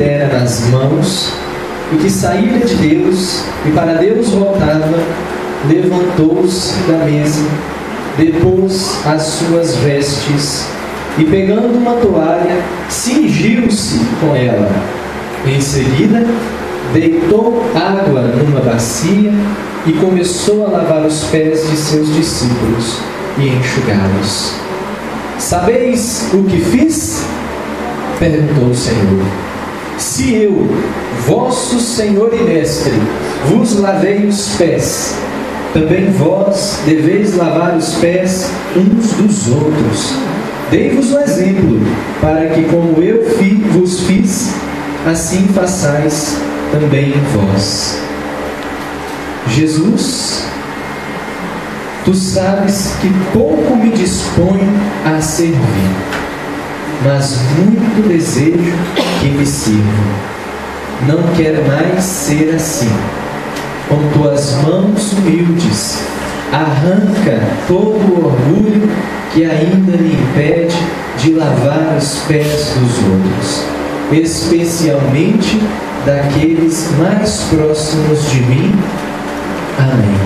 dera nas mãos, e que saíra de Deus, e para Deus voltava, levantou-se da mesa, depôs as suas vestes, e pegando uma toalha, cingiu-se com ela. Em seguida, deitou água numa bacia e começou a lavar os pés de seus discípulos e enxugá-los. Sabeis o que fiz? Perguntou o Senhor. Se eu, vosso Senhor e Mestre, vos lavei os pés, também vós deveis lavar os pés uns dos outros. Dei-vos o exemplo, para que como eu vos fiz, assim façais também vós. Jesus, tu sabes que pouco me disponho a servir, mas muito desejo que me sirvam. Não quero mais ser assim. Com tuas mãos humildes, arranca todo o orgulho que ainda me impede de lavar os pés dos outros, especialmente daqueles mais próximos de mim. Amém.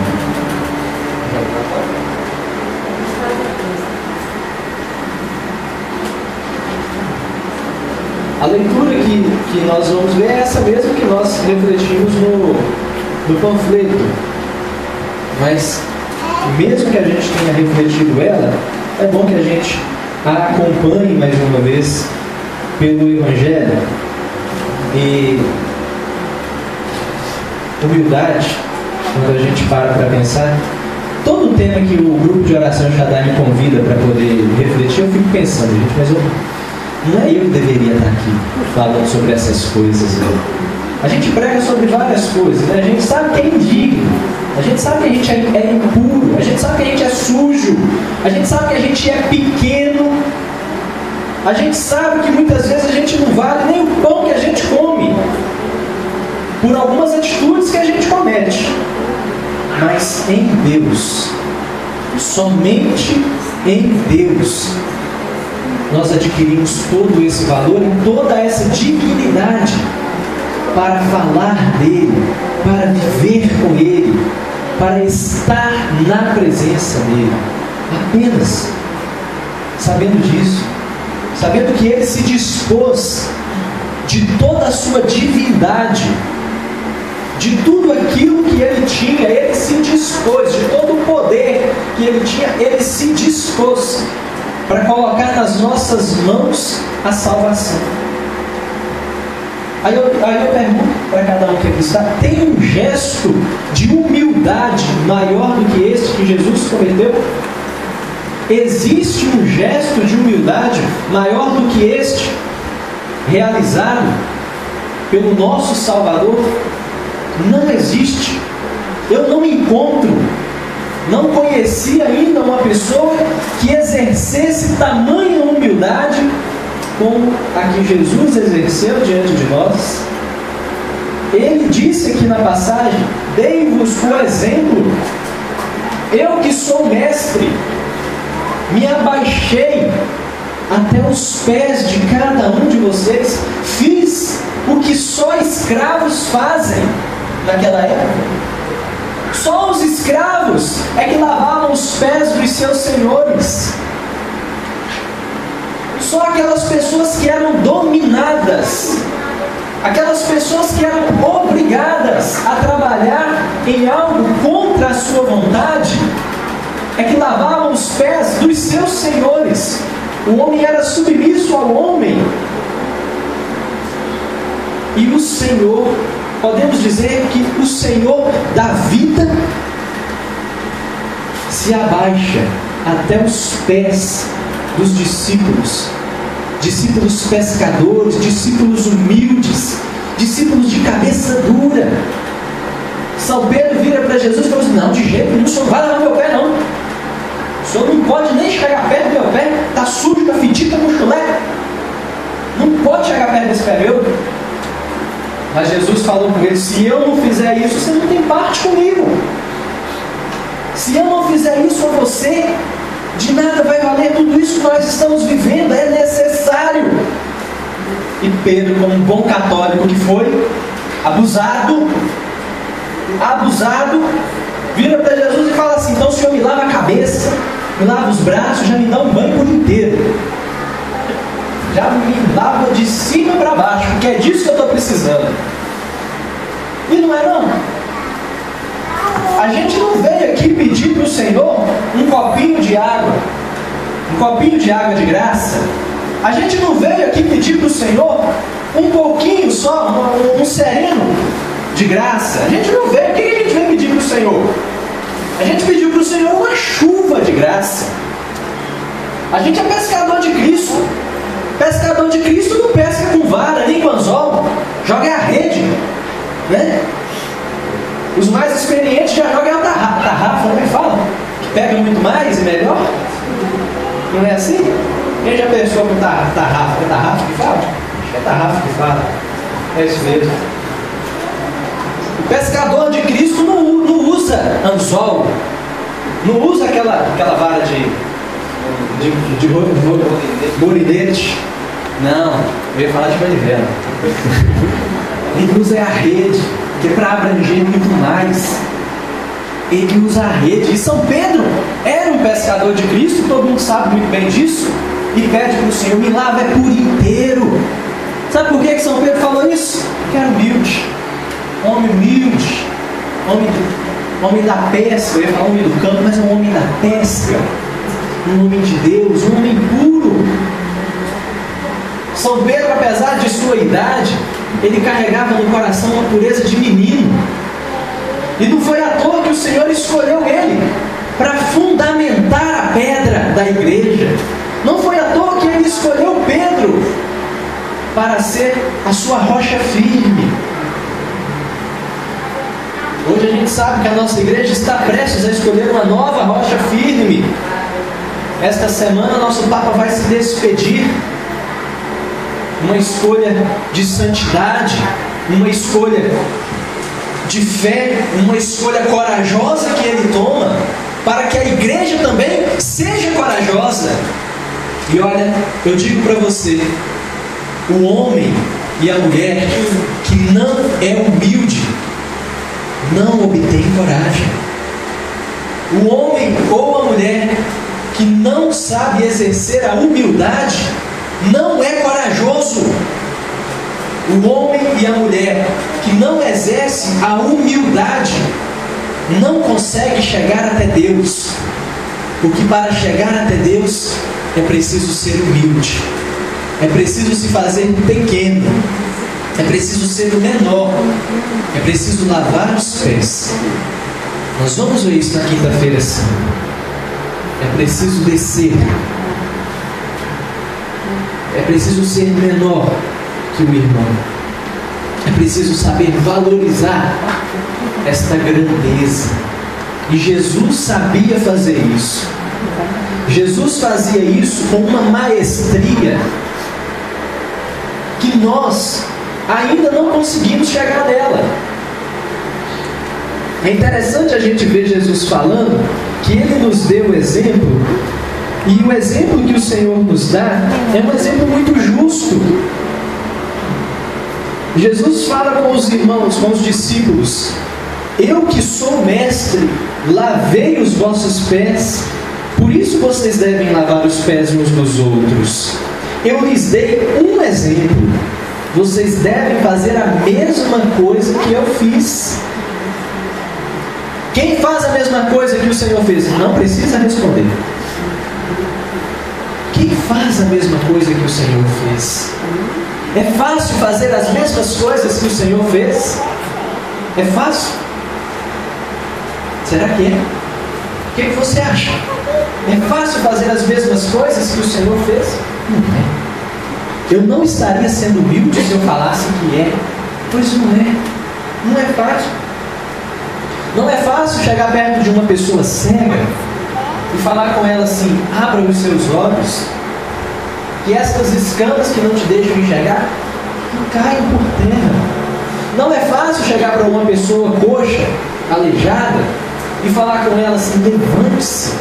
A leitura que nós vamos ver é essa mesma que nós refletimos no panfleto. Mas, mesmo que a gente tenha refletido ela, é bom que a gente a acompanhe mais uma vez pelo Evangelho. E humildade, quando a gente para pensar, todo o tema que o grupo de oração Shaddai me convida para poder refletir, eu fico pensando, gente, mas não é eu que deveria estar aqui falando sobre essas coisas. A gente prega sobre várias coisas, né? A gente sabe que é indigno, a gente sabe que a gente é impuro, a gente sabe que a gente é sujo, a gente sabe que a gente é pequeno, a gente sabe que muitas vezes a gente não vale nem o pão que a gente come, por algumas atitudes que a gente comete. Mas em Deus, somente em Deus, nós adquirimos todo esse valor e toda essa dignidade para falar dele, para viver com ele, para estar na presença dele. Apenas sabendo disso, sabendo que ele se dispôs de toda a sua divindade, de tudo aquilo que ele tinha, ele se dispôs, de todo o poder que ele tinha, ele se dispôs para colocar nas nossas mãos a salvação. Aí eu pergunto para cada um que aqui está: tem um gesto de humildade maior do que este que Jesus cometeu? Existe um gesto de humildade maior do que este, realizado pelo nosso Salvador? Não existe. Eu não encontro, não conheci ainda uma pessoa que exercesse tamanha humildade como a que Jesus exerceu diante de nós. Ele disse aqui na passagem: dei-vos o exemplo, eu que sou mestre, me abaixei até os pés de cada um de vocês, fiz o que só escravos fazem naquela época. Só os escravos é que lavavam os pés dos seus senhores. Só aquelas pessoas que eram dominadas, aquelas pessoas que eram obrigadas a trabalhar em algo contra a sua vontade, é que lavavam os pés dos seus senhores. O homem era submisso ao homem. E o Senhor, podemos dizer que o Senhor da vida se abaixa até os pés dos discípulos. Discípulos pescadores, discípulos humildes, discípulos de cabeça dura. São Pedro vira para Jesus e fala assim: não, de jeito nenhum, o senhor não vai lavar meu pé não. O senhor não pode nem chegar perto do meu pé, está sujo, está fedido, está com chulé. Não pode chegar perto desse pé meu. Mas Jesus falou com ele: se eu não fizer isso, você não tem parte comigo. Se eu não fizer isso a você, de nada vai valer tudo isso que nós estamos vivendo, é necessário. E Pedro, como um bom católico, foi abusado, vira para Jesus e fala assim: então o Senhor me lava a cabeça, me lava os braços, já me dá um banho por inteiro, já me lava de cima para baixo, porque é disso que eu estou precisando. E não é não. A gente não veio aqui pedir para o Senhor um copinho de água de graça. A gente não veio aqui pedir para o Senhor um pouquinho só, um sereno de graça. A gente não veio. O que a gente veio pedir para o Senhor? A gente pediu para o Senhor uma chuva de graça. A gente é pescador de Cristo. Pescador de Cristo não pesca com vara nem com anzol, joga a rede, né? Os mais experientes já jogam a tarrafa, não é que fala? Que pega muito mais e melhor. Não é assim? Quem já pensou com tarrafa? É tarrafa que fala? Acho que é tarrafa que fala. É isso mesmo. O pescador de Cristo não usa anzol, não usa aquela vara de molinete. Não, eu ia falar de manivela. Ele usa a rede, que é para abranger muito mais. Ele usa a rede. E São Pedro era um pescador de Cristo, todo mundo sabe muito bem disso, e pede para o Senhor: me lava por inteiro. Sabe por que São Pedro falou isso? Porque era humilde, homem humilde, homem da pesca. Eu ia falar homem do campo, mas é um homem da pesca, um homem de Deus, um homem puro. São Pedro, apesar de sua idade, ele carregava no coração uma pureza de menino. E não foi à toa que o Senhor escolheu ele para fundamentar a pedra da igreja. Não foi à toa que ele escolheu Pedro para ser a sua rocha firme. Hoje a gente sabe que a nossa igreja está prestes a escolher uma nova rocha firme. Esta semana nosso Papa vai se despedir. Uma escolha de santidade, uma escolha de fé, uma escolha corajosa que ele toma, para que a igreja também seja corajosa. E olha, eu digo para você, o homem e a mulher que não é humilde, não obtém coragem. O homem ou a mulher que não sabe exercer a humildade, não é corajoso. O homem e a mulher que não exerce a humildade não consegue chegar até Deus. Porque para chegar até Deus é preciso ser humilde, é preciso se fazer pequeno, é preciso ser o menor, é preciso lavar os pés. Nós vamos ver isso na quinta-feira sim. É preciso descer. É preciso ser menor que o irmão. É preciso saber valorizar esta grandeza. E Jesus sabia fazer isso. Jesus fazia isso com uma maestria que nós ainda não conseguimos chegar nela. É interessante a gente ver Jesus falando que Ele nos deu o exemplo. E o exemplo que o Senhor nos dá é um exemplo muito justo. Jesus fala com os irmãos, com os discípulos: eu que sou mestre, lavei os vossos pés, por isso vocês devem lavar os pés uns dos outros. Eu lhes dei um exemplo, vocês devem fazer a mesma coisa que eu fiz. Quem faz a mesma coisa que o Senhor fez? Não precisa responder. Quem faz a mesma coisa que o Senhor fez? É fácil fazer as mesmas coisas que o Senhor fez? É fácil? Será que é? O que você acha? É fácil fazer as mesmas coisas que o Senhor fez? Não é. Eu não estaria sendo humilde se eu falasse que é. Pois não é. Não é fácil. Não é fácil chegar perto de uma pessoa cega e falar com ela assim: abra os seus olhos, que estas escamas que não te deixam enxergar não caiam por terra. Não é fácil chegar para uma pessoa coxa, aleijada, e falar com ela assim: levante-se,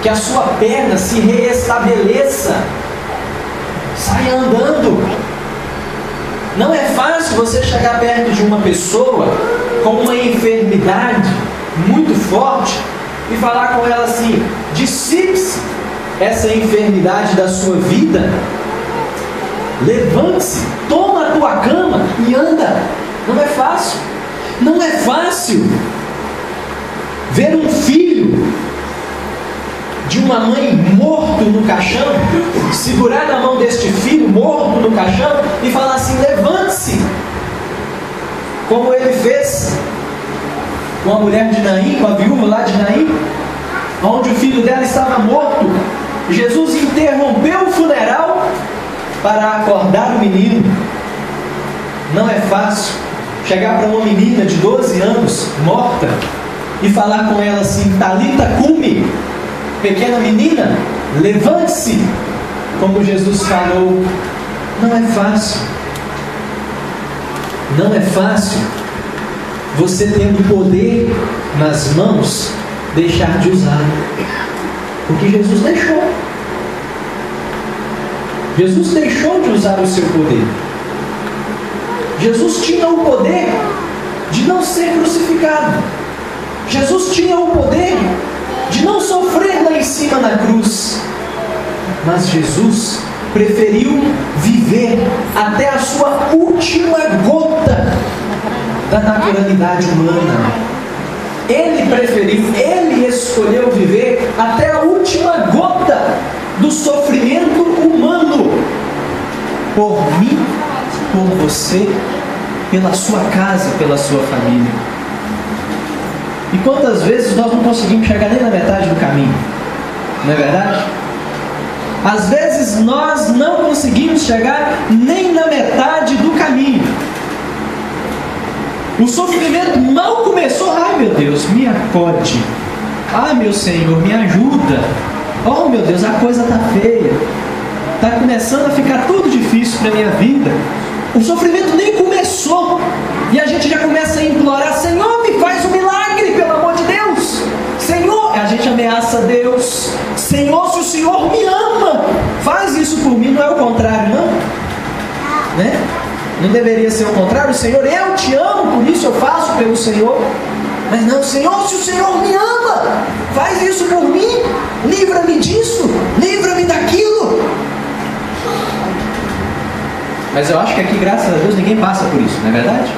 que a sua perna se reestabeleça, saia andando. Não é fácil você chegar perto de uma pessoa com uma enfermidade muito forte e falar com ela assim: dissipe-se essa enfermidade da sua vida, levante-se, toma a tua cama e anda. Não é fácil. Não é fácil ver um filho de uma mãe morto no caixão, segurar na mão deste filho morto no caixão e falar assim: levante-se, como ele fez com a mulher de Naim, com a viúva lá de Naim, onde o filho dela estava morto. Jesus interrompeu o funeral para acordar o menino. Não é fácil chegar para uma menina de 12 anos morta e falar com ela assim: Talita cumi, pequena menina, levante-se, como Jesus falou. Não é fácil. Não é fácil você, tendo poder nas mãos, deixar de usá-lo, porque Jesus deixou. Jesus deixou de usar o seu poder. Jesus tinha o poder de não ser crucificado. Jesus tinha o poder de não sofrer lá em cima na cruz. Mas Jesus preferiu viver até a sua última gota da naturalidade humana. Ele preferiu, ele escolheu viver até a última gota do sofrimento humano, por mim, por você, pela sua casa, pela sua família. E quantas vezes nós não conseguimos chegar nem na metade do caminho? Não é verdade? Às vezes nós não conseguimos chegar nem na metade do caminho. O sofrimento mal começou. Ai meu Deus, me acode. Ai meu Senhor, me ajuda. Oh meu Deus, a coisa está feia. Está começando a ficar tudo difícil para a minha vida. O sofrimento nem começou e a gente já começa a implorar: Senhor, me faz um milagre, pelo amor de Deus. Senhor, a gente ameaça Deus. Senhor, se o Senhor me ama, faz isso por mim. Não é o contrário, não? Né? Não deveria ser o contrário? Senhor, eu te amo, por isso eu faço pelo Senhor. Mas não: Senhor, se o Senhor me ama, faz isso por mim. Livra-me disso, livra-me daquilo. Mas eu acho que aqui, graças a Deus, ninguém passa por isso, não é verdade?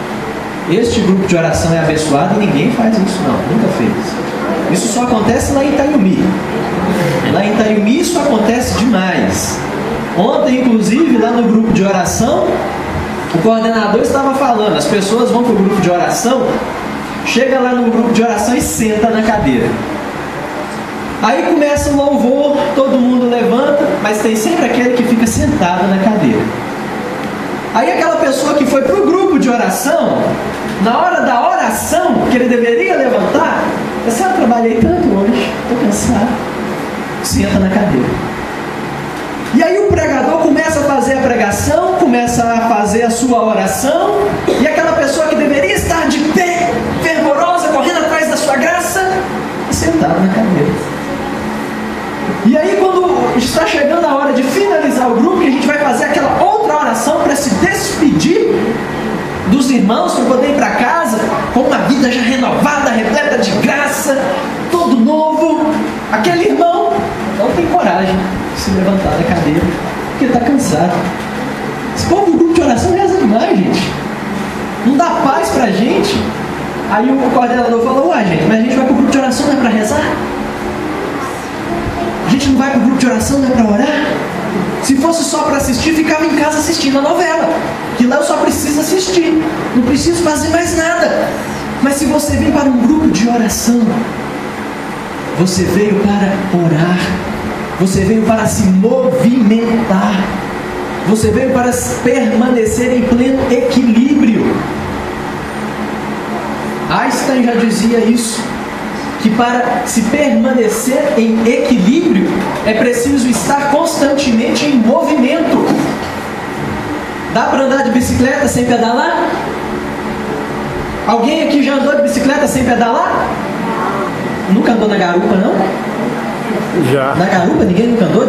Este grupo de oração é abençoado e ninguém faz isso, não, nunca fez. Isso só acontece lá em Itaiumi. Lá em Itaiumi isso acontece demais. Ontem, inclusive, lá no grupo de oração, o coordenador estava falando: as pessoas vão para o grupo de oração, chega lá no grupo de oração e senta na cadeira. Aí começa o louvor, todo mundo levanta, mas tem sempre aquele que fica sentado na cadeira. Aí aquela pessoa que foi para o grupo de oração, na hora da oração, que ele deveria levantar, assim: eu trabalhei tanto hoje, estou cansado. Senta na cadeira. E aí o pregador começa a fazer a pregação, começa a fazer a sua oração, e aquela pessoa que deveria estar de pé, fervorosa, correndo atrás da sua graça, sentada na cadeira. E aí quando está chegando a hora de finalizar o grupo, que a gente vai fazer aquela outra oração para se despedir dos irmãos, para poder ir para casa com uma vida já renovada, repleta de graça, todo novo, aquele irmão não tem coragem de se levantar da cadeira, porque está cansado. Esse povo do grupo de oração reza demais, gente. Não dá paz pra gente. Aí o coordenador falou: ué, gente, mas a gente vai para o grupo de oração, não é para rezar? A gente não vai para o grupo de oração, não é para orar? Se fosse só para assistir, ficava em casa assistindo a novela, que lá eu só preciso assistir, não preciso fazer mais nada. Mas se você vem para um grupo de oração, você veio para orar, você veio para se movimentar, você veio para permanecer em pleno equilíbrio. Einstein já dizia isso, que para se permanecer em equilíbrio é preciso estar constantemente em movimento. Dá para andar de bicicleta sem pedalar? Alguém aqui já andou de bicicleta sem pedalar? Nunca andou na garupa, não? Já. Na garupa ninguém nunca andou?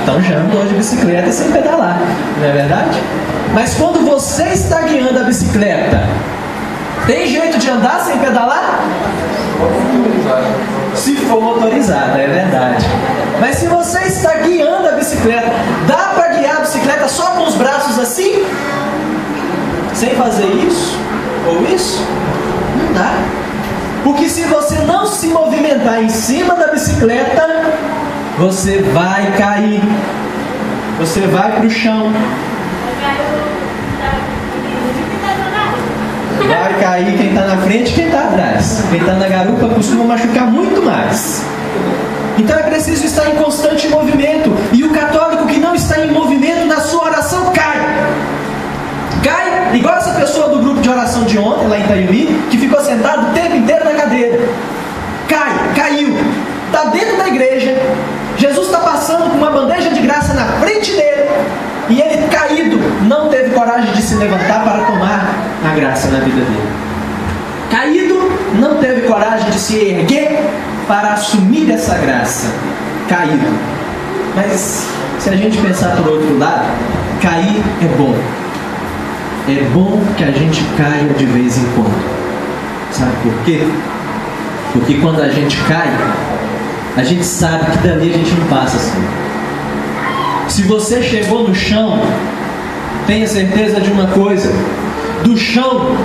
Então já andou de bicicleta sem pedalar, não é verdade? Mas quando você está bicicleta? Tem jeito de andar sem pedalar? Se for motorizada, é verdade. Mas se você está guiando a bicicleta, dá para guiar a bicicleta só com os braços assim? Sem fazer isso ou isso? Não dá. Porque se você não se movimentar em cima da bicicleta, você vai cair. Você vai para o chão. Vai cair quem está na frente e quem está atrás. Quem está na garupa costuma machucar muito mais. Então é preciso estar em constante movimento. E o católico que não está em movimento na sua oração cai. Cai igual essa pessoa do grupo de oração de ontem, lá em Itaiuí, que ficou sentado o tempo inteiro na cadeira. Caiu. Está dentro da igreja. Jesus está passando com uma bandeja de graça na frente dele. E ele, caído, não teve coragem de se levantar para tomar a graça na vida dele. Caído, não teve coragem de se erguer para assumir essa graça. Caído. Mas, se a gente pensar por outro lado, cair é bom. É bom que a gente caia de vez em quando. Sabe por quê? Porque quando a gente cai, a gente sabe que dali a gente não passa assim. Se você chegou no chão, tenha certeza de uma coisa: do chão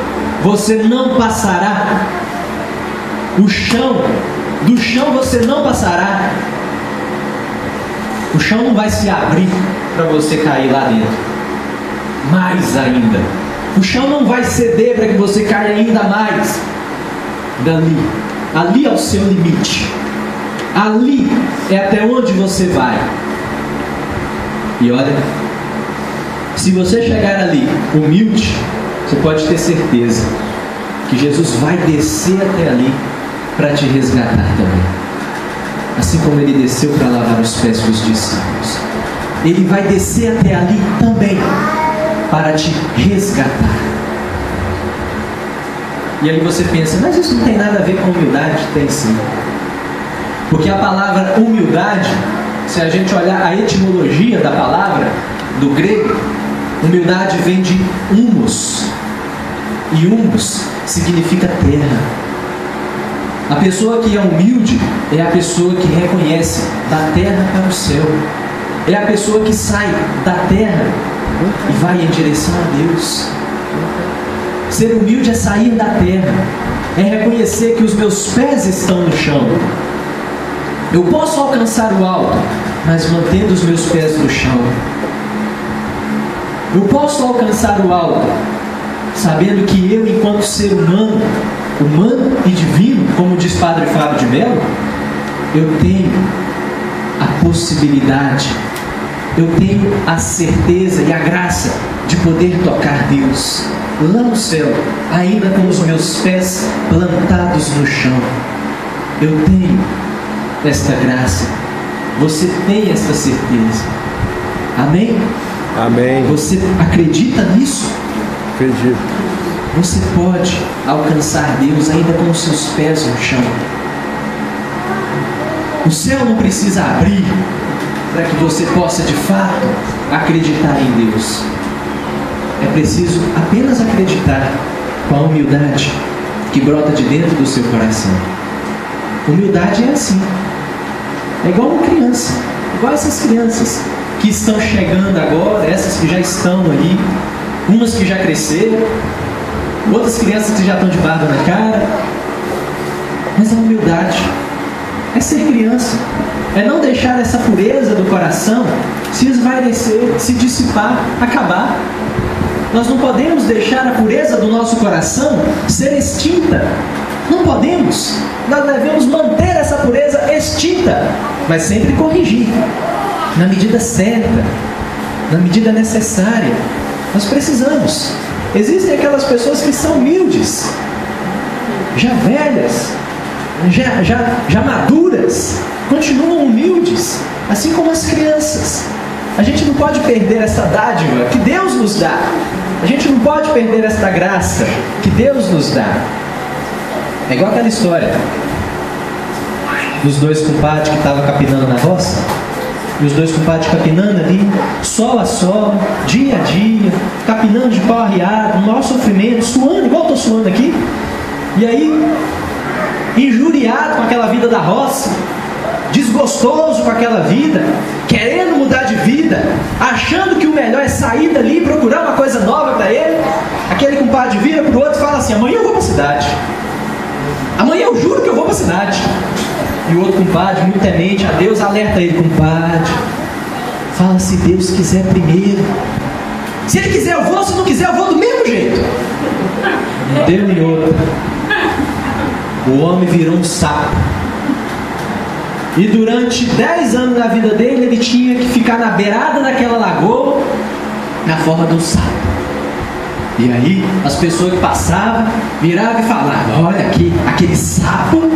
você não passará. Do chão você não passará. O chão não vai se abrir para você cair lá dentro. Mais ainda, o chão não vai ceder para que você caia ainda mais. Ali é o seu limite. Ali é até onde você vai. E olha, se você chegar ali humilde, você pode ter certeza que Jesus vai descer até ali para te resgatar também. Assim como ele desceu para lavar os pés dos discípulos, ele vai descer até ali também para te resgatar. E aí você pensa, mas isso não tem nada a ver com humildade? Tem sim. Porque a palavra humildade, se a gente olhar a etimologia da palavra, do grego, humildade vem de humus. E humus significa terra. A pessoa que é humilde é a pessoa que reconhece da terra para o céu. É a pessoa que sai da terra e vai em direção a Deus. Ser humilde é sair da terra, é reconhecer que os meus pés estão no chão. Eu posso alcançar o alto, mas mantendo os meus pés no chão. Eu posso alcançar o alto, sabendo que eu, enquanto ser humano e divino, como diz Padre Fábio de Mello, eu tenho a possibilidade, eu tenho a certeza e a graça de poder tocar Deus lá no céu, ainda com os meus pés plantados no chão. Eu tenho esta graça. Você tem esta certeza. Amém? Amém. Você acredita nisso? Acredito. Você pode alcançar Deus ainda com os seus pés no chão. O céu não precisa abrir para que você possa de fato acreditar em Deus. É preciso apenas acreditar com a humildade que brota de dentro do seu coração. Humildade é assim. É igual uma criança, igual essas crianças que estão chegando agora, essas que já estão aí, umas que já cresceram, outras crianças que já estão de barba na cara. Mas a humildade é ser criança, é não deixar essa pureza do coração se esvairecer, se dissipar, acabar. Nós não podemos deixar a pureza do nosso coração ser extinta. Não podemos. Nós devemos manter essa pureza extinta, mas sempre corrigir, na medida certa, na medida necessária. Nós precisamos. Existem aquelas pessoas que são humildes, já velhas, já maduras, continuam humildes, assim como as crianças. A gente não pode perder essa dádiva que Deus nos dá. A gente não pode perder esta graça que Deus nos dá. É igual aquela história dos dois compadres que estavam capinando na roça. E os dois compadres capinando ali, sol a sol, dia a dia, capinando de pau arriado, no maior sofrimento, suando, igual eu estou suando aqui. E aí, injuriado com aquela vida da roça, desgostoso com aquela vida, querendo mudar de vida, achando que o melhor é sair dali e procurar uma coisa nova para ele, aquele compadre vira para o outro e fala assim: amanhã eu vou para a cidade, amanhã eu juro que eu vou para a cidade. E o outro compadre, muito temente a Deus, alerta ele: compadre, fala se Deus quiser primeiro, se Ele quiser eu vou, se não quiser eu vou do mesmo jeito. Não deu nem outra. O homem virou um sapo. E durante 10 anos da vida dele, ele tinha que ficar na beirada daquela lagoa, na forma de um sapo. E aí, as pessoas que passavam, viravam e falavam: olha aqui, aquele sapo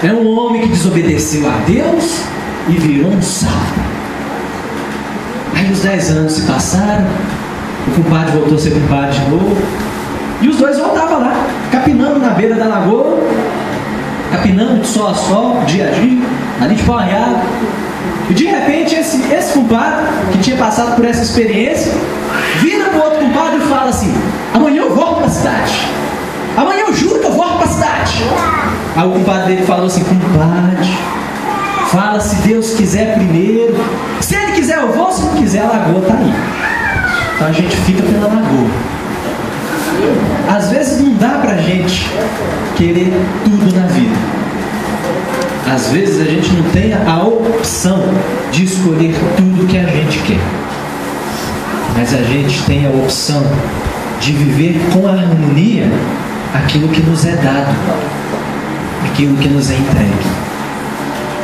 é um homem que desobedeceu a Deus e virou um sapo. Aí os 10 anos se passaram, o compadre voltou a ser compadre de novo, e os dois voltavam lá, capinando na beira da lagoa, capinando de sol a sol, dia a dia, ali de pau arriado. E de repente esse compadre, que tinha passado por essa experiência, vira para o outro compadre e fala assim: amanhã eu volto para a cidade, amanhã eu juro que eu volto para a cidade. Aí o compadre dele falou assim: compadre, fala se Deus quiser primeiro, se Ele quiser eu vou, se não quiser a lagoa está aí. Então a gente fica pela lagoa. Às vezes não dá pra gente querer tudo na vida. Às vezes a gente não tem a opção de escolher tudo que a gente quer. Mas a gente tem a opção de viver com harmonia aquilo que nos é dado, aquilo que nos é entregue.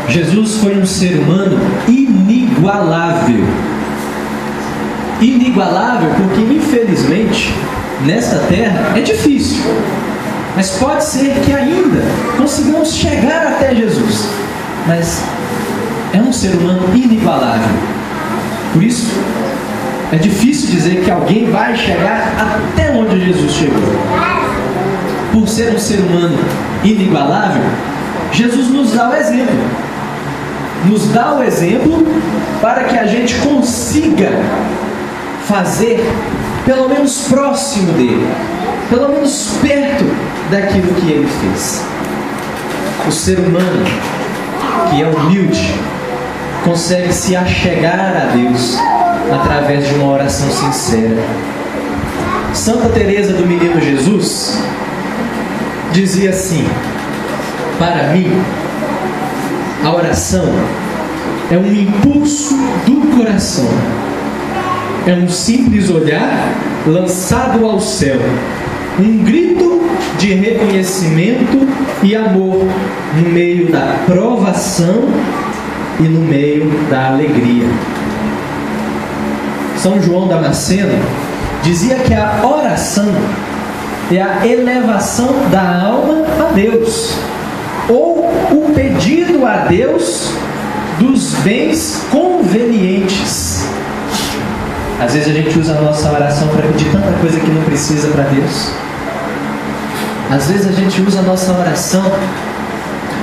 Jesus foi um ser humano inigualável. Inigualável porque, infelizmente, nesta terra é difícil, mas pode ser que ainda consigamos chegar até Jesus. Mas é um ser humano inigualável. Por isso é difícil dizer que alguém vai chegar até onde Jesus chegou. Por ser um ser humano inigualável, Jesus nos dá o exemplo. Nos dá o exemplo para que a gente consiga fazer pelo menos próximo dele, pelo menos perto daquilo que ele fez. O ser humano que é humilde consegue se achegar a Deus através de uma oração sincera. Santa Teresa do Menino Jesus dizia assim: para mim, a oração é um impulso do coração, é um simples olhar lançado ao céu, um grito de reconhecimento e amor no meio da provação e no meio da alegria. São João Damasceno dizia que a oração é a elevação da alma a Deus, ou o pedido a Deus dos bens convenientes. Às vezes a gente usa a nossa oração para pedir tanta coisa que não precisa para Deus. Às vezes a gente usa a nossa oração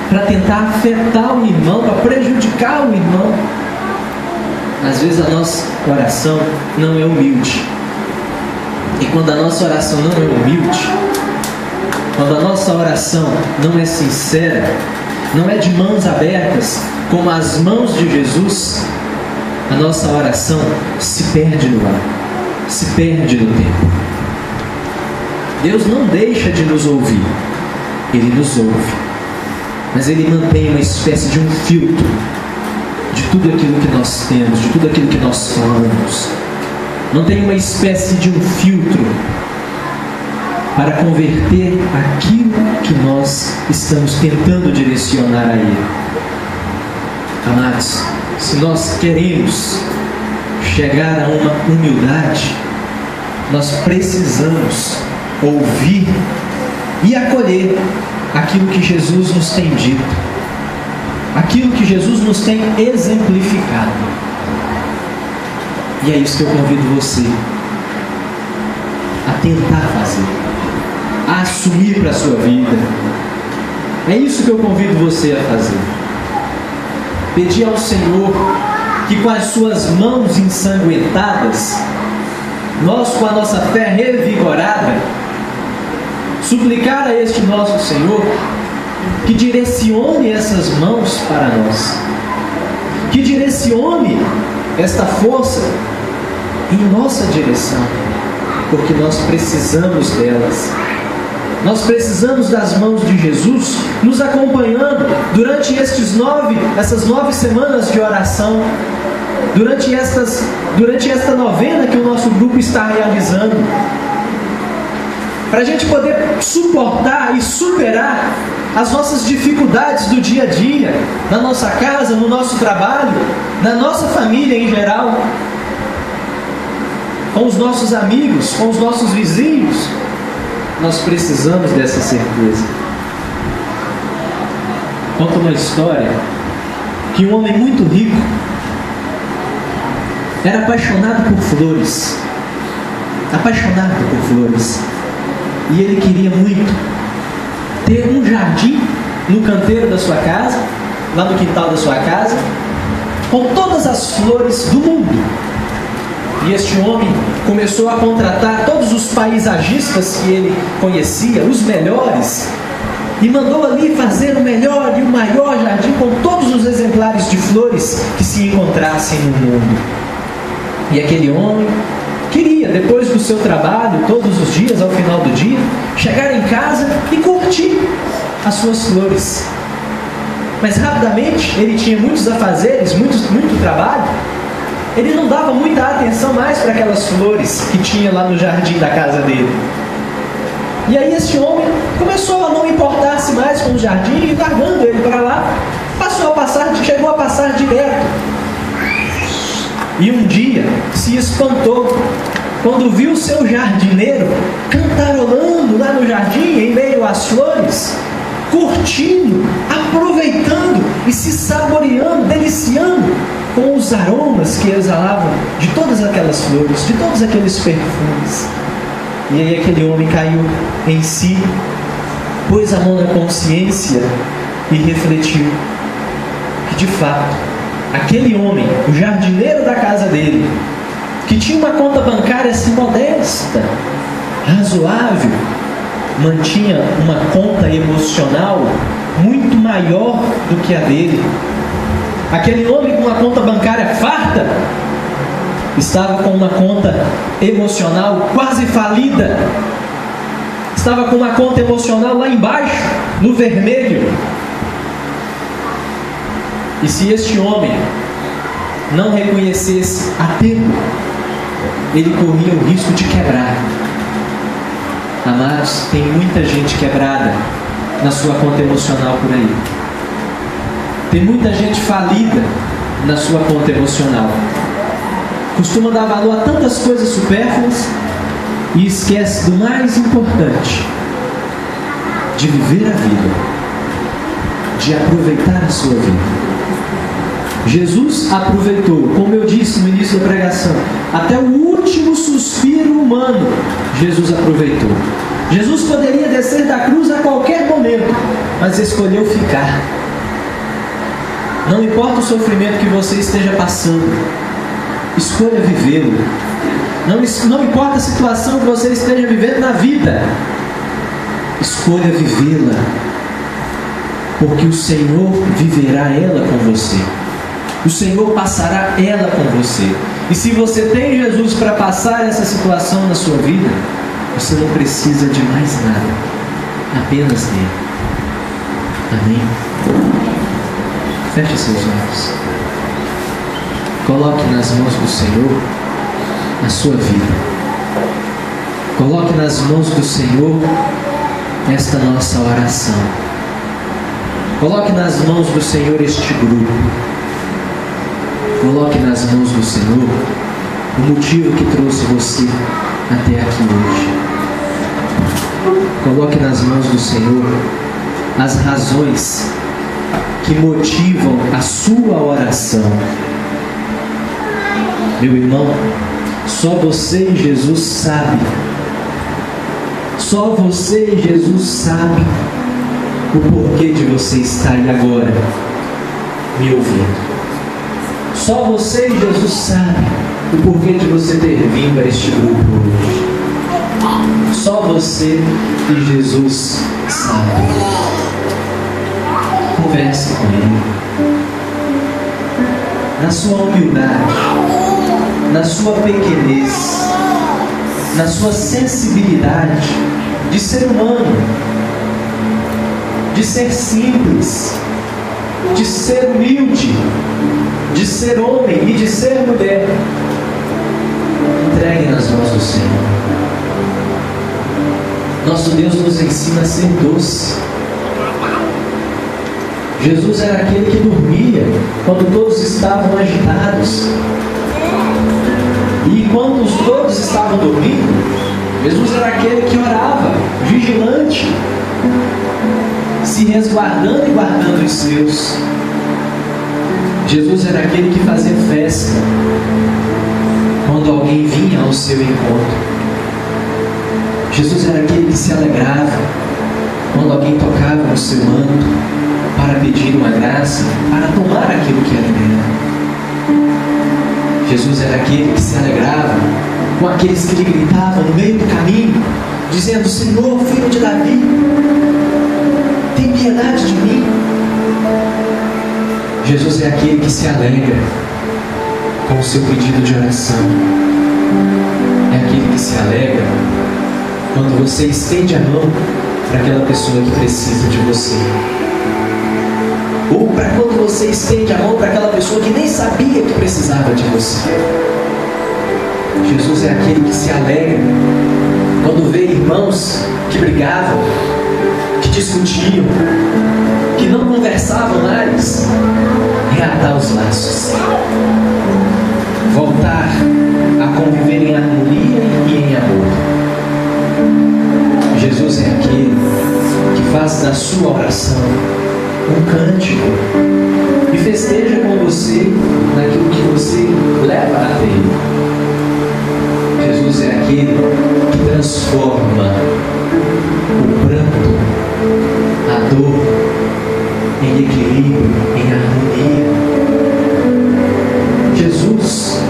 para tentar afetar o irmão, para prejudicar o irmão. Às vezes a nossa oração não é humilde. E quando a nossa oração não é humilde, quando a nossa oração não é sincera, não é de mãos abertas, como as mãos de Jesus, a nossa oração se perde no ar, se perde no tempo. Deus não deixa de nos ouvir, Ele nos ouve, mas Ele mantém uma espécie de um filtro de tudo aquilo que nós temos, de tudo aquilo que nós falamos. Mantém uma espécie de um filtro para converter aquilo que nós estamos tentando direcionar a Ele. Amados, se nós queremos chegar a uma humildade, nós precisamos ouvir e acolher aquilo que Jesus nos tem dito, aquilo que Jesus nos tem exemplificado. E é isso que eu convido você a tentar fazer, a assumir para a sua vida. É isso que eu convido você a fazer. Pedir ao Senhor que com as suas mãos ensanguentadas, nós com a nossa fé revigorada, suplicar a este nosso Senhor que direcione essas mãos para nós, que direcione esta força em nossa direção, porque nós precisamos delas. Nós precisamos das mãos de Jesus nos acompanhando durante essas 9 semanas de oração, durante esta novena que o nosso grupo está realizando, para a gente poder suportar e superar as nossas dificuldades do dia a dia, na nossa casa, no nosso trabalho, na nossa família em geral, com os nossos amigos, com os nossos vizinhos. Nós precisamos dessa certeza. Conta uma história que um homem muito rico era apaixonado por flores. E ele queria muito ter um jardim no canteiro da sua casa, lá no quintal da sua casa, com todas as flores do mundo. E este homem começou a contratar todos os paisagistas que ele conhecia, os melhores, e mandou ali fazer o melhor e o maior jardim com todos os exemplares de flores que se encontrassem no mundo. E aquele homem queria, depois do seu trabalho, todos os dias, ao final do dia, chegar em casa e curtir as suas flores. Mas rapidamente, ele tinha muitos afazeres, muito trabalho. Ele não dava muita atenção mais para aquelas flores que tinha lá no jardim da casa dele. E aí este homem começou a não importar-se mais com o jardim e largando ele para lá, chegou a passar direto. E um dia se espantou quando viu o seu jardineiro cantarolando lá no jardim, em meio às flores, curtindo, aproveitando e se saboreando, deliciando com os aromas que exalavam de todas aquelas flores, de todos aqueles perfumes. E aí aquele homem caiu em si, pôs a mão na consciência e refletiu que de fato aquele homem, o jardineiro da casa dele, que tinha uma conta bancária assim modesta, razoável, mantinha uma conta emocional muito maior do que a dele. Aquele homem com uma conta bancária farta estava com uma conta emocional quase falida. Estava com uma conta emocional lá embaixo, no vermelho. E se este homem não reconhecesse a tempo, ele corria o risco de quebrar. Amados, tem muita gente quebrada na sua conta emocional por aí. Tem muita gente falida na sua conta emocional. Costuma dar valor a tantas coisas supérfluas e esquece do mais importante, de viver a vida, de aproveitar a sua vida. Jesus aproveitou, como eu disse no início da pregação, até o último suspiro humano. Jesus aproveitou. Jesus poderia descer da cruz a qualquer momento, mas escolheu ficar. Não importa o sofrimento que você esteja passando, escolha vivê-lo. Não importa a situação que você esteja vivendo na vida, escolha vivê-la, porque o Senhor viverá ela com você. O Senhor passará ela com você. E se você tem Jesus para passar essa situação na sua vida, você não precisa de mais nada, apenas dele. Amém? Feche seus olhos. Coloque nas mãos do Senhor a sua vida. Coloque nas mãos do Senhor esta nossa oração. Coloque nas mãos do Senhor este grupo. Coloque nas mãos do Senhor o motivo que trouxe você até aqui hoje. Coloque nas mãos do Senhor as razões que motivam a sua oração. Meu irmão, só você e Jesus sabe. Só você e Jesus sabe o porquê de você estar aí agora me ouvindo. Só você e Jesus sabem o porquê de você ter vindo a este grupo hoje. Só você e Jesus sabem. Converse com Ele. Na sua humildade, na sua pequenez, na sua sensibilidade de ser humano, de ser simples, de ser humilde, de ser homem e de ser mulher. Entregue nas mãos do Senhor. Nosso Deus nos ensina a ser doce. Jesus era aquele que dormia quando todos estavam agitados. E quando todos estavam dormindo, Jesus era aquele que orava, vigilante, se resguardando e guardando os seus. Jesus era aquele que fazia festa quando alguém vinha ao seu encontro. Jesus era aquele que se alegrava quando alguém tocava no seu manto para pedir uma graça, para tomar aquilo que era dele. Jesus era aquele que se alegrava com aqueles que lhe gritavam no meio do caminho, dizendo: Senhor, filho de Davi, tem piedade de mim. Jesus é aquele que se alegra com o seu pedido de oração. É aquele que se alegra quando você estende a mão para aquela pessoa que precisa de você. Ou para quando você estende a mão para aquela pessoa que nem sabia que precisava de você. Jesus é aquele que se alegra quando vê irmãos que brigavam, que discutiam, que não conversavam mais, reatar os laços, voltar a conviver em harmonia e em amor. Jesus é aquele que faz da sua oração um cântico e festeja com você naquilo que você leva a Ele. Jesus é aquele que transforma o pranto, a dor, em equilíbrio, em harmonia. Jesus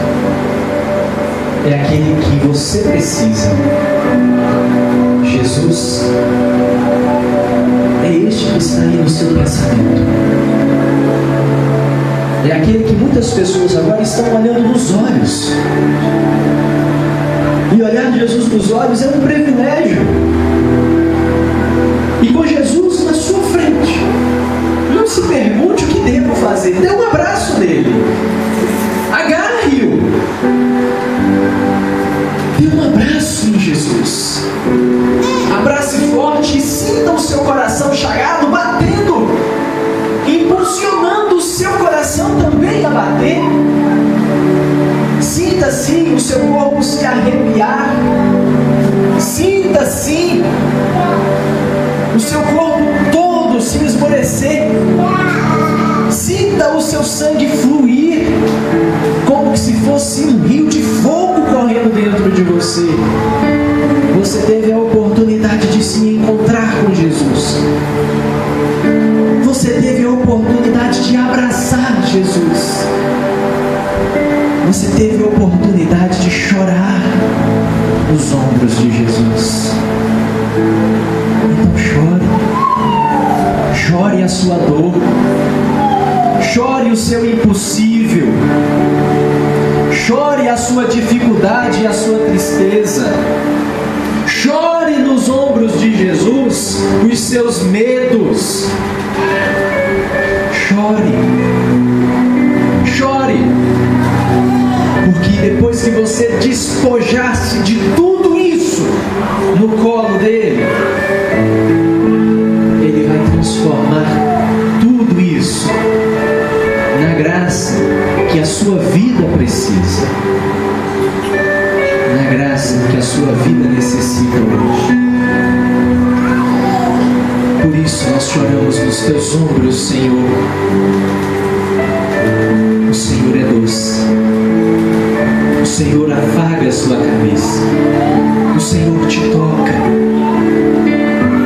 é aquele que você precisa. Jesus é este que está aí no seu pensamento. É aquele que muitas pessoas agora estão olhando nos olhos. E olhar Jesus nos olhos é um privilégio. E com Jesus na sua frente, não se pergunte o que devo fazer. Dê um abraço nele. Agarre-o. Dê um abraço em Jesus. Abrace forte e sinta o seu coração chagado batendo, impulsionando o seu coração também a bater. Sinta sim o seu corpo se arrepiar. Sinta sim o seu corpo todo se esmorecer. Sinta o seu sangue fluir como se fosse um rio de fogo correndo dentro de você. Você teve a oportunidade de se encontrar com Jesus. Você teve a oportunidade de abraçar Jesus. Você teve a oportunidade de chorar nos ombros de Jesus. Então chore. Chore a sua dor. Chore o seu impossível. Chore a sua dificuldade e a sua tristeza. Chore nos ombros de Jesus os seus medos. Chore. Chore. Porque depois que você despojar-se de tudo isso no colo dele, ele vai transformar tudo isso na graça que a sua vida precisa, na graça que a sua vida necessita hoje. Por isso nós choramos nos teus ombros, Senhor. O Senhor é doce. O Senhor afaga a sua cabeça. O Senhor te toca.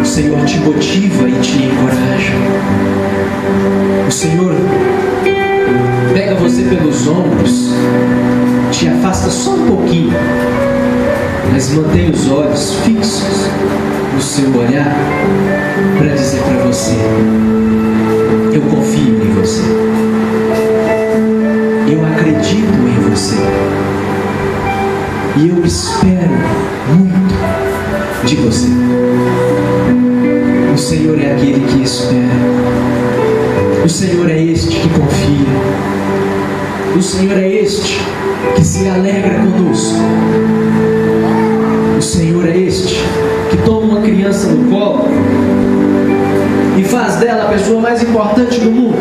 O Senhor te motiva e te encoraja. O Senhor pega você pelos ombros mas mantenha os olhos fixos no seu olhar para dizer para você: eu confio em você, eu acredito em você e eu espero muito de você. O Senhor é aquele que espera, o Senhor é este que confia, o Senhor é este que se alegra conosco, o Senhor é este que toma uma criança no colo e faz dela a pessoa mais importante do mundo.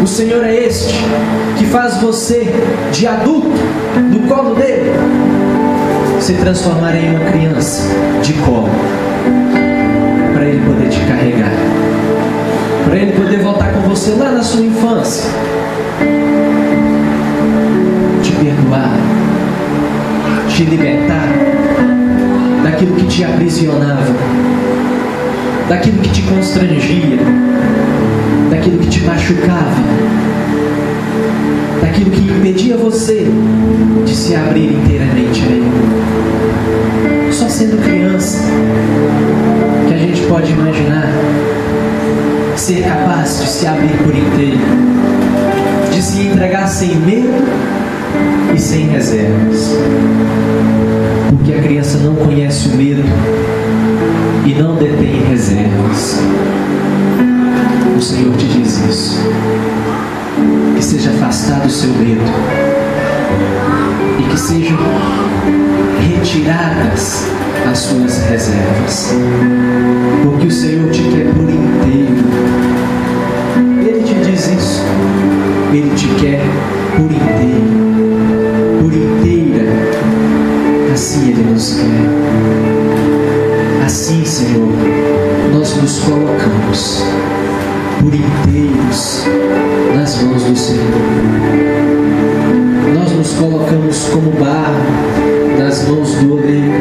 O Senhor é este que faz você, de adulto, no colo dele, se transformar em uma criança de colo, para ele poder te carregar, para ele poder voltar com você lá na sua infância, te perdoar, te libertar daquilo que te aprisionava, daquilo que te constrangia, daquilo que te machucava, daquilo que impedia você de se abrir inteiramente a Ele. Só sendo criança que a gente pode imaginar ser capaz de se abrir por inteiro, de se entregar sem medo e sem reservas, porque a criança não conhece o medo e não detém reservas. O Senhor te diz isso, que seja afastado o seu medo e que sejam retiradas as suas reservas, porque o Senhor te quer por inteiro. Ele te diz isso, Ele te quer por inteiro, por inteira. Assim Ele nos quer. Assim, Senhor, nós nos colocamos por inteiros nas mãos do Senhor. Nós nos colocamos como barro nas mãos do oleiro.